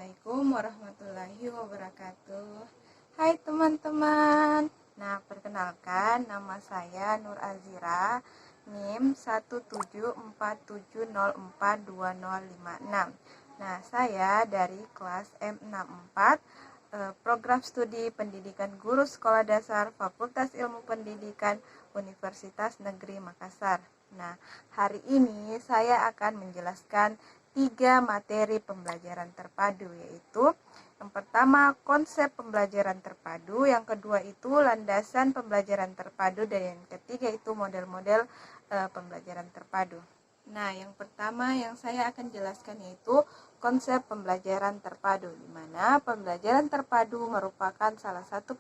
Assalamualaikum warahmatullahi wabarakatuh. Hai teman-teman. Nah, perkenalkan nama saya Nur Azira, NIM 17470420056. Nah, saya dari kelas M64, Program Studi Pendidikan Guru Sekolah Dasar Fakultas Ilmu Pendidikan Universitas Negeri Makassar. Nah, hari ini saya akan menjelaskan 3 materi pembelajaran terpadu, yaitu yang pertama konsep pembelajaran terpadu, yang kedua itu landasan pembelajaran terpadu, dan yang ketiga itu model-model pembelajaran terpadu. Nah, yang pertama yang saya akan jelaskan yaitu konsep pembelajaran terpadu, di mana pembelajaran terpadu merupakan salah satu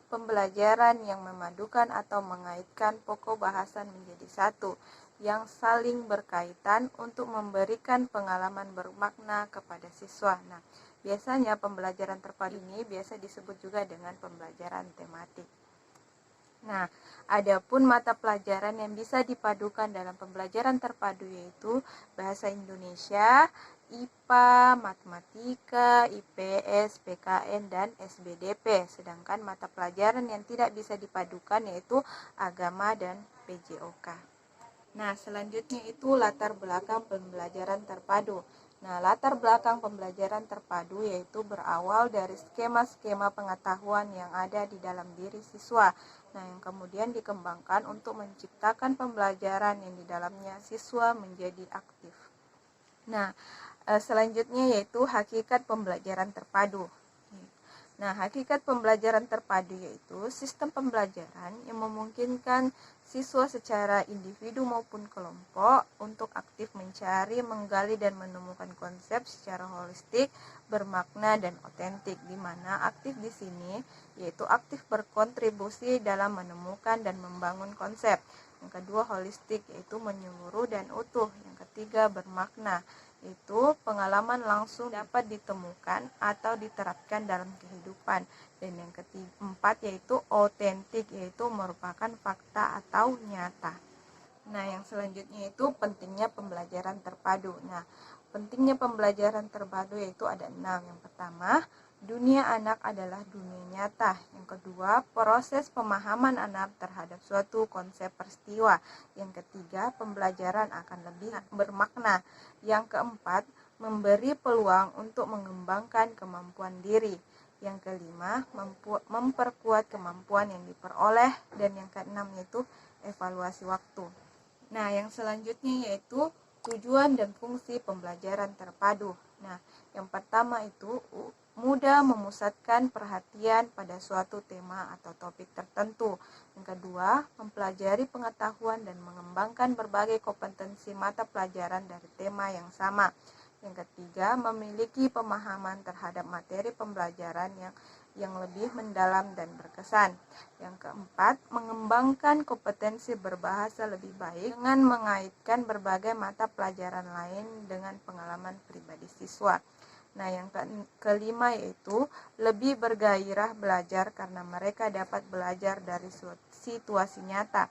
pembelajaran yang memadukan atau mengaitkan pokok bahasan menjadi satu, yang saling berkaitan untuk memberikan pengalaman bermakna kepada siswa. Nah, biasanya pembelajaran terpadu ini biasa disebut juga dengan pembelajaran tematik. Nah, adapun mata pelajaran yang bisa dipadukan dalam pembelajaran terpadu yaitu Bahasa Indonesia, IPA, Matematika, IPS, PKN, dan SBDP. Sedangkan mata pelajaran yang tidak bisa dipadukan yaitu Agama dan PJOK. Nah, selanjutnya itu latar belakang pembelajaran terpadu. Nah, latar belakang pembelajaran terpadu yaitu berawal dari skema-skema pengetahuan yang ada di dalam diri siswa. Nah, yang kemudian dikembangkan untuk menciptakan pembelajaran yang di dalamnya siswa menjadi aktif. Nah, selanjutnya yaitu hakikat pembelajaran terpadu. Nah, hakikat pembelajaran terpadu yaitu sistem pembelajaran yang memungkinkan siswa secara individu maupun kelompok untuk aktif mencari, menggali, dan menemukan konsep secara holistik, bermakna, dan otentik, di mana aktif di sini yaitu aktif berkontribusi dalam menemukan dan membangun konsep. Yang kedua, holistik, yaitu menyeluruh dan utuh. Yang ketiga, bermakna, itu pengalaman langsung dapat ditemukan atau diterapkan dalam kehidupan. Dan yang keempat yaitu otentik, yaitu merupakan fakta atau nyata. Nah, yang selanjutnya itu pentingnya pembelajaran terpadu. Nah, pentingnya pembelajaran terpadu yaitu ada 6. Yang pertama, dunia anak adalah dunia nyata. Yang kedua, proses pemahaman anak terhadap suatu konsep peristiwa. Yang ketiga, pembelajaran akan lebih bermakna. Yang keempat, memberi peluang untuk mengembangkan kemampuan diri. Yang kelima, memperkuat kemampuan yang diperoleh. Dan yang keenam yaitu evaluasi waktu. Nah, yang selanjutnya yaitu tujuan dan fungsi pembelajaran terpadu. Nah, yang pertama itu mudah memusatkan perhatian pada suatu tema atau topik tertentu. Yang kedua, mempelajari pengetahuan dan mengembangkan berbagai kompetensi mata pelajaran dari tema yang sama. Yang ketiga, memiliki pemahaman terhadap materi pembelajaran yang lebih mendalam dan berkesan. Yang keempat, mengembangkan kompetensi berbahasa lebih baik dengan mengaitkan berbagai mata pelajaran lain dengan pengalaman pribadi siswa. Nah, yang kelima yaitu lebih bergairah belajar karena mereka dapat belajar dari situasi nyata.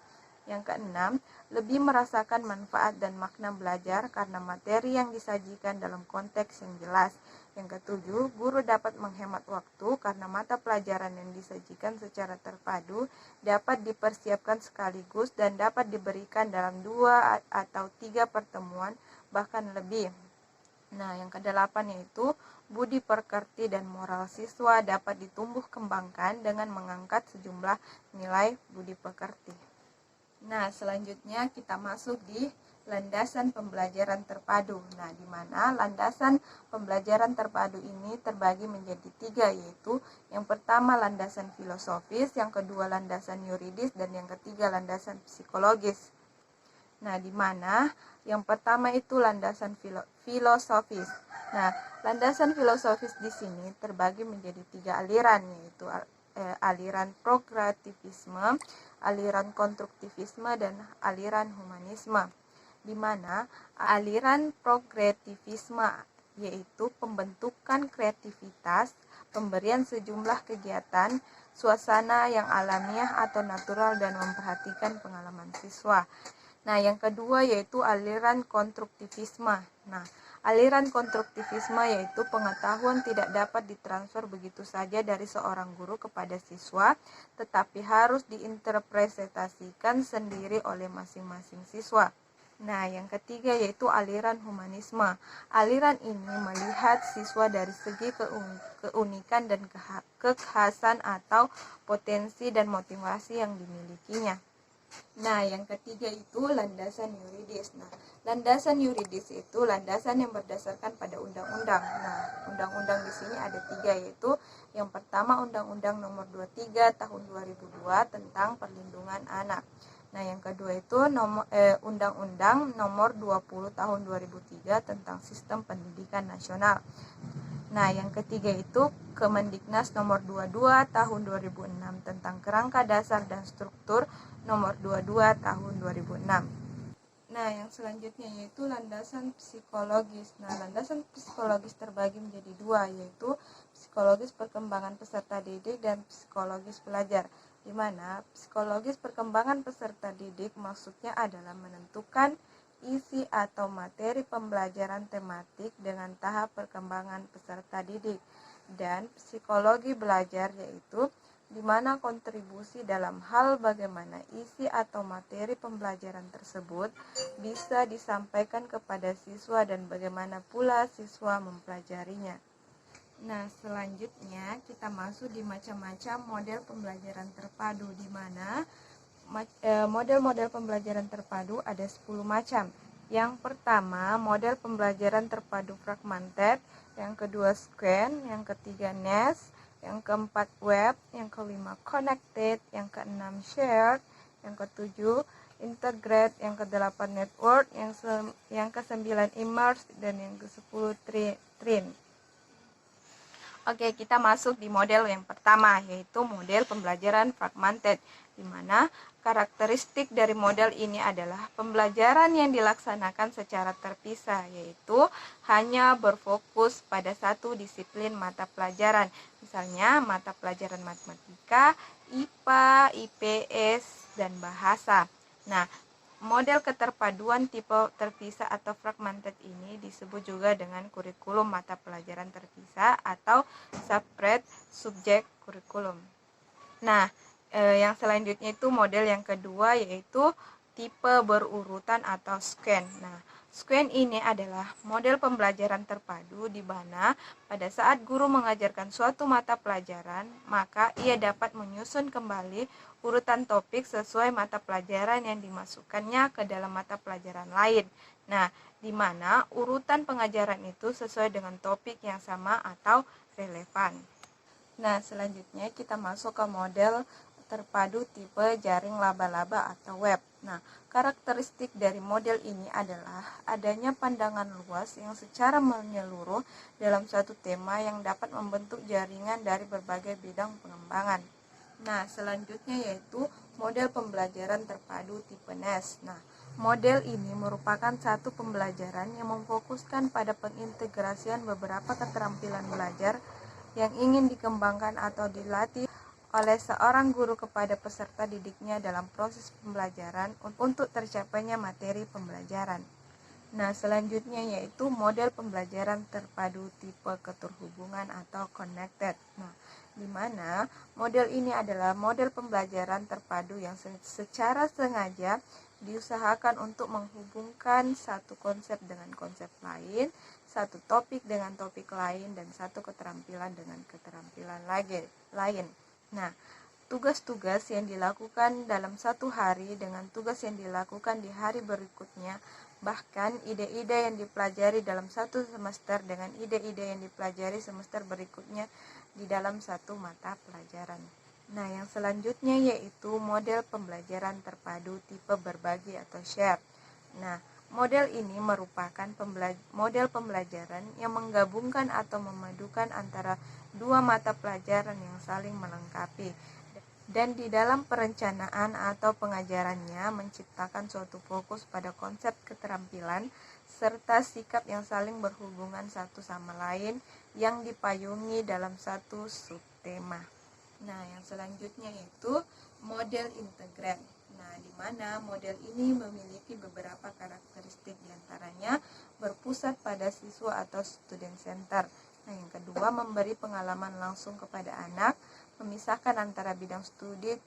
Yang keenam, lebih merasakan manfaat dan makna belajar karena materi yang disajikan dalam konteks yang jelas. Yang ketujuh, guru dapat menghemat waktu karena mata pelajaran yang disajikan secara terpadu dapat dipersiapkan sekaligus dan dapat diberikan dalam 2 atau 3 pertemuan, bahkan lebih. Nah, yang kedelapan yaitu budi pekerti dan moral siswa dapat ditumbuh kembangkan dengan mengangkat sejumlah nilai budi pekerti. Nah, selanjutnya kita masuk di landasan pembelajaran terpadu. Nah, di mana landasan pembelajaran terpadu ini terbagi menjadi 3, yaitu yang pertama landasan filosofis, yang kedua landasan yuridis, dan yang ketiga landasan psikologis. Nah, di mana yang pertama itu landasan filosofis. Nah, landasan filosofis di sini terbagi menjadi 3 aliran, yaitu aliran progresivisme, aliran konstruktivisme, dan aliran humanisme. Di mana aliran progresivisme yaitu pembentukan kreativitas, pemberian sejumlah kegiatan, suasana yang alamiah atau natural, dan memperhatikan pengalaman siswa. Nah, yang kedua yaitu aliran konstruktivisme. Nah, Aliran konstruktivisme yaitu pengetahuan tidak dapat ditransfer begitu saja dari seorang guru kepada siswa, tetapi harus diinterpretasikan sendiri oleh masing-masing siswa. Nah, yang ketiga yaitu aliran humanisme. Aliran ini melihat siswa dari segi keunikan dan kekhasan atau potensi dan motivasi yang dimilikinya. Nah, yang ketiga itu landasan yuridis. Nah, landasan yuridis itu landasan yang berdasarkan pada undang-undang. Nah, undang-undang di sini ada 3, yaitu yang pertama Undang-Undang Nomor 23 Tahun 2002 tentang Perlindungan Anak. Nah, yang kedua itu Undang-Undang Nomor 20 Tahun 2003 tentang Sistem Pendidikan Nasional. Nah, yang ketiga itu Kemendiknas Nomor 22 Tahun 2006 tentang Kerangka Dasar dan Struktur Nomor 22 Tahun 2006. Nah, yang selanjutnya yaitu landasan psikologis. Nah, landasan psikologis terbagi menjadi 2, yaitu psikologis perkembangan peserta didik dan psikologis pelajar. Di mana psikologis perkembangan peserta didik maksudnya adalah menentukan isi atau materi pembelajaran tematik dengan tahap perkembangan peserta didik, dan psikologi belajar yaitu di mana kontribusi dalam hal bagaimana isi atau materi pembelajaran tersebut bisa disampaikan kepada siswa dan bagaimana pula siswa mempelajarinya. Nah, selanjutnya kita masuk di macam-macam model pembelajaran terpadu, di mana model-model pembelajaran terpadu ada 10 macam. Yang pertama, model pembelajaran terpadu fragmented, yang kedua square, yang ketiga nest, yang keempat web, yang kelima connected, yang keenam shared, yang ketujuh integrate, yang kedelapan network, yang kesembilan immerse, dan yang kesepuluh train. Oke, kita masuk di model yang pertama, yaitu model pembelajaran fragmented, di mana karakteristik dari model ini adalah pembelajaran yang dilaksanakan secara terpisah, yaitu hanya berfokus pada satu disiplin mata pelajaran, misalnya mata pelajaran matematika, IPA, IPS, dan bahasa. Nah, model keterpaduan tipe terpisah atau fragmented ini disebut juga dengan kurikulum mata pelajaran terpisah atau separate subject curriculum. Nah, yang selanjutnya itu model yang kedua yaitu tipe berurutan atau square. Nah, square ini adalah model pembelajaran terpadu di mana pada saat guru mengajarkan suatu mata pelajaran, maka ia dapat menyusun kembali urutan topik sesuai mata pelajaran yang dimasukkannya ke dalam mata pelajaran lain. Nah, di mana urutan pengajaran itu sesuai dengan topik yang sama atau relevan. Nah, selanjutnya kita masuk ke model terpadu tipe jaring laba-laba atau web. Nah, karakteristik dari model ini adalah adanya pandangan luas yang secara menyeluruh dalam suatu tema yang dapat membentuk jaringan dari berbagai bidang pengembangan. Nah, selanjutnya yaitu model pembelajaran terpadu tipe NES. Nah, model ini merupakan satu pembelajaran yang memfokuskan pada pengintegrasian beberapa keterampilan belajar yang ingin dikembangkan atau dilatih oleh seorang guru kepada peserta didiknya dalam proses pembelajaran untuk tercapainya materi pembelajaran. Nah, selanjutnya yaitu model pembelajaran terpadu tipe keterhubungan atau connected. Nah, di mana model ini adalah model pembelajaran terpadu yang secara sengaja diusahakan untuk menghubungkan satu konsep dengan konsep lain, satu topik dengan topik lain, dan satu keterampilan dengan keterampilan lain. Nah, tugas-tugas yang dilakukan dalam satu hari dengan tugas yang dilakukan di hari berikutnya, bahkan ide-ide yang dipelajari dalam satu semester dengan ide-ide yang dipelajari semester berikutnya di dalam satu mata pelajaran. Nah, yang selanjutnya yaitu model pembelajaran terpadu tipe berbagi atau share. Nah, model ini merupakan model pembelajaran yang menggabungkan atau memadukan antara dua mata pelajaran yang saling melengkapi, dan di dalam perencanaan atau pengajarannya menciptakan suatu fokus pada konsep keterampilan serta sikap yang saling berhubungan satu sama lain yang dipayungi dalam satu subtema. Nah, yang selanjutnya yaitu model integrate. Nah, di mana model ini memiliki beberapa karakteristik, diantaranya berpusat pada siswa atau student center. Nah, yang kedua, memberi pengalaman langsung kepada anak, memisahkan antara bidang studi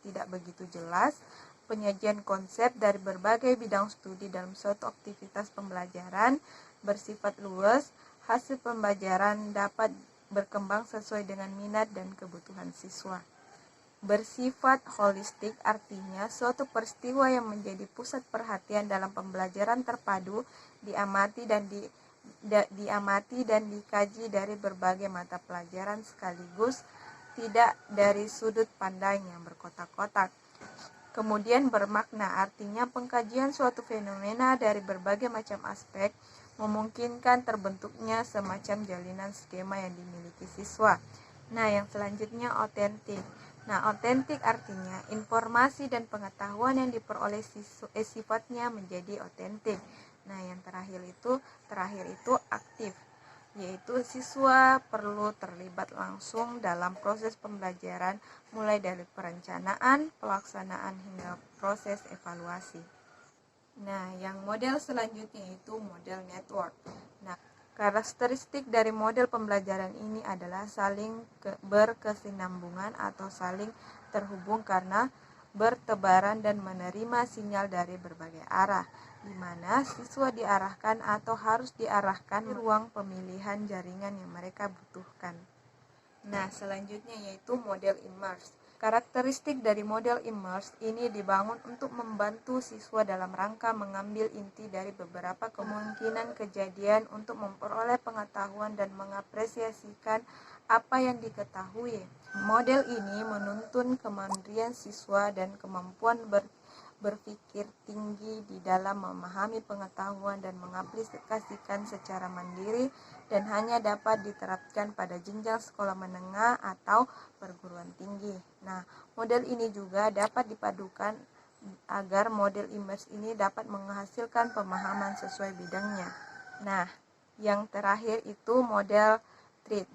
tidak begitu jelas, penyajian konsep dari berbagai bidang studi dalam suatu aktivitas pembelajaran bersifat luas, hasil pembelajaran dapat berkembang sesuai dengan minat dan kebutuhan siswa. Bersifat holistik artinya suatu peristiwa yang menjadi pusat perhatian dalam pembelajaran terpadu diamati dan dikaji dari berbagai mata pelajaran sekaligus, tidak dari sudut pandang yang berkotak-kotak. Kemudian bermakna artinya pengkajian suatu fenomena dari berbagai macam aspek memungkinkan terbentuknya semacam jalinan skema yang dimiliki siswa. Nah, yang selanjutnya otentik. Nah, otentik artinya informasi dan pengetahuan yang diperoleh sifatnya menjadi otentik. Nah, yang terakhir itu aktif, yaitu siswa perlu terlibat langsung dalam proses pembelajaran mulai dari perencanaan, pelaksanaan hingga proses evaluasi. Nah, yang model selanjutnya itu model network. Nah, karakteristik dari model pembelajaran ini adalah saling berkesinambungan atau saling terhubung karena bertebaran dan menerima sinyal dari berbagai arah, di mana siswa diarahkan atau harus diarahkan ruang pemilihan jaringan yang mereka butuhkan. Nah, selanjutnya yaitu model immerse. Karakteristik dari model immerse ini dibangun untuk membantu siswa dalam rangka mengambil inti dari beberapa kemungkinan kejadian untuk memperoleh pengetahuan dan mengapresiasikan apa yang diketahui. Model ini menuntun kemandirian siswa dan kemampuan berpikir tinggi di dalam memahami pengetahuan dan mengaplikasikan secara mandiri dan hanya dapat diterapkan pada jenjang sekolah menengah atau perguruan tinggi. Nah, model ini juga dapat dipadukan agar model immerse ini dapat menghasilkan pemahaman sesuai bidangnya. Nah, yang terakhir itu model TREAT.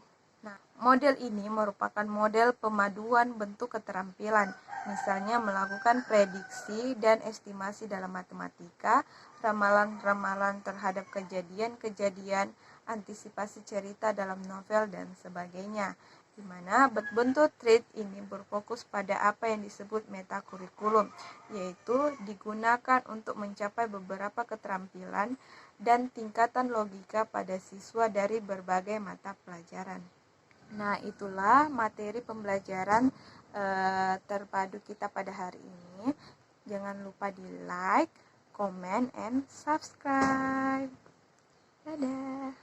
Nah, model ini merupakan model pemaduan bentuk keterampilan, misalnya melakukan prediksi dan estimasi dalam matematika, ramalan-ramalan terhadap kejadian-kejadian, antisipasi cerita dalam novel, dan sebagainya. Di mana bentuk TREAT ini berfokus pada apa yang disebut metakurikulum, yaitu digunakan untuk mencapai beberapa keterampilan dan tingkatan logika pada siswa dari berbagai mata pelajaran. Nah, itulah materi pembelajaran terpadu kita pada hari ini. Jangan lupa di like, comment, and subscribe. Dadah.